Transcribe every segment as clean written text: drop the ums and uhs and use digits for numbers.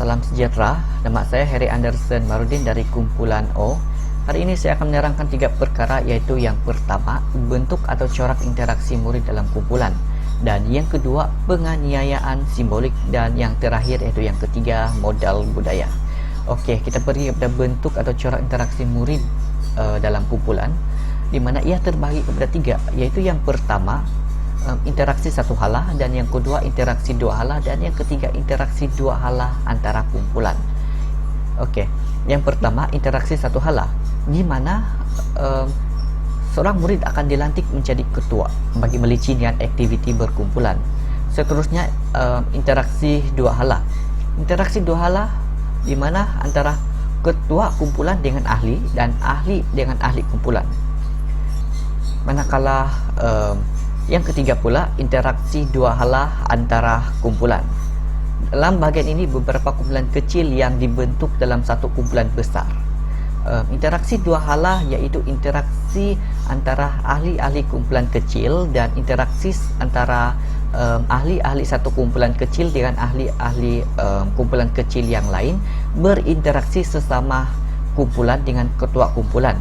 salam sejahtera. Nama saya Harry Anderson Marudin dari kumpulan O. Hari ini saya akan menerangkan 3 perkara, yaitu yang pertama, bentuk atau corak interaksi murid dalam kumpulan, dan yang kedua, penganiayaan simbolik, dan yang terakhir yaitu yang ketiga, modal budaya. Okey, kita pergi kepada bentuk atau corak interaksi murid dalam kumpulan, di mana ia terbagi kepada 3, iaitu yang pertama, interaksi satu hala, dan yang kedua interaksi dua hala, dan yang ketiga interaksi dua hala antara kumpulan. Okey, yang pertama interaksi satu hala, di mana seorang murid akan dilantik menjadi ketua bagi melicin aktiviti berkumpulan. Seterusnya interaksi dua hala. Interaksi dua hala di mana antara ketua kumpulan dengan ahli dan ahli dengan ahli kumpulan. Manakala yang ketiga pula, interaksi dua hala antara kumpulan. Dalam bahagian ini, beberapa kumpulan kecil yang dibentuk dalam satu kumpulan besar. Interaksi dua hala iaitu interaksi antara ahli-ahli kumpulan kecil dan interaksi antara ahli-ahli satu kumpulan kecil dengan ahli-ahli kumpulan kecil yang lain, berinteraksi sesama kumpulan dengan ketua kumpulan.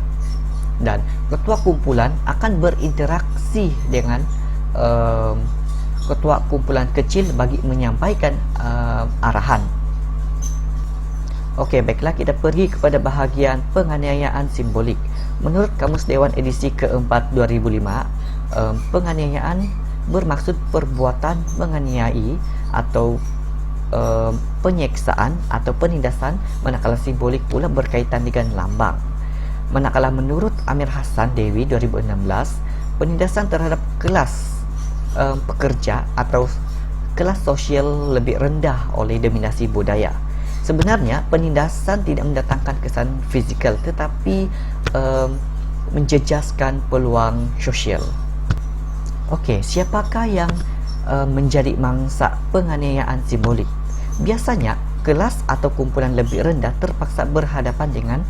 Dan ketua kumpulan akan berinteraksi dengan ketua kumpulan kecil bagi menyampaikan arahan. Okey, baiklah, kita pergi kepada bahagian penganiayaan simbolik. Menurut Kamus Dewan edisi keempat 2005, penganiayaan bermaksud perbuatan menganiayai atau penyiksaan atau penindasan, manakala simbolik pula berkaitan dengan lambang. Manakala menurut Amir Hassan Dewi 2016, penindasan terhadap kelas pekerja atau kelas sosial lebih rendah oleh dominasi budaya. Sebenarnya penindasan tidak mendatangkan kesan fizikal, tetapi menjejaskan peluang sosial. Okey, siapakah yang menjadi mangsa penganiayaan simbolik? Biasanya kelas atau kumpulan lebih rendah terpaksa berhadapan dengan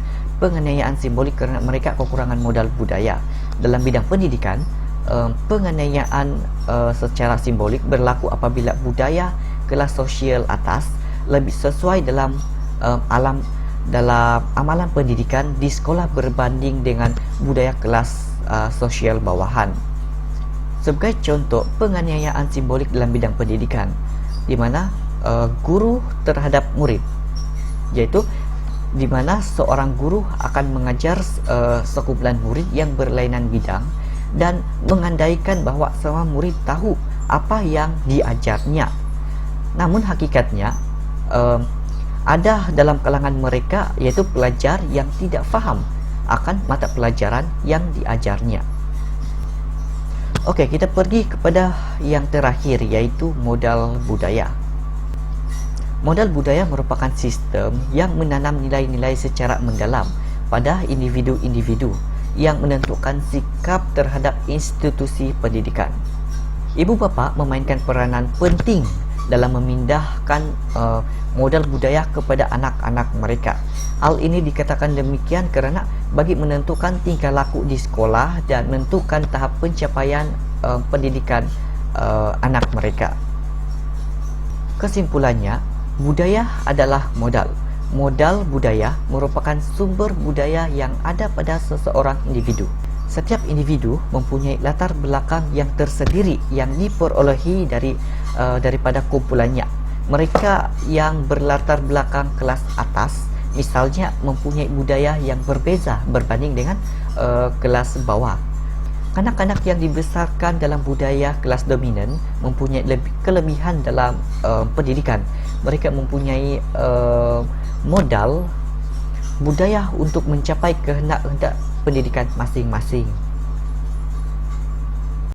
penganiayaan simbolik kerana mereka kekurangan modal budaya. Dalam bidang pendidikan, penganiayaan secara simbolik berlaku apabila budaya kelas sosial atas lebih sesuai dalam amalan pendidikan di sekolah berbanding dengan budaya kelas sosial bawahan. Sebagai contoh, penganiayaan simbolik dalam bidang pendidikan, di mana guru terhadap murid, iaitu di mana seorang guru akan mengajar sekumpulan murid yang berlainan bidang dan mengandaikan bahawa semua murid tahu apa yang diajarnya. Namun hakikatnya ada dalam kalangan mereka, iaitu pelajar yang tidak faham akan mata pelajaran yang diajarnya. Okey, kita pergi kepada yang terakhir, iaitu modal budaya. Modal budaya merupakan sistem yang menanam nilai-nilai secara mendalam pada individu-individu yang menentukan sikap terhadap institusi pendidikan. Ibu bapa memainkan peranan penting dalam memindahkan modal budaya kepada anak-anak mereka. Hal ini dikatakan demikian kerana bagi menentukan tingkah laku di sekolah dan menentukan tahap pencapaian pendidikan anak mereka. Kesimpulannya, budaya adalah modal. Modal budaya merupakan sumber budaya yang ada pada seseorang individu. Setiap individu mempunyai latar belakang yang tersendiri yang diperolehi daripada kumpulannya. Mereka yang berlatar belakang kelas atas, misalnya, mempunyai budaya yang berbeza berbanding dengan kelas bawah. Kanak-kanak yang dibesarkan dalam budaya kelas dominan mempunyai kelebihan dalam pendidikan. Mereka mempunyai modal budaya untuk mencapai kehendak-kehendak pendidikan masing-masing.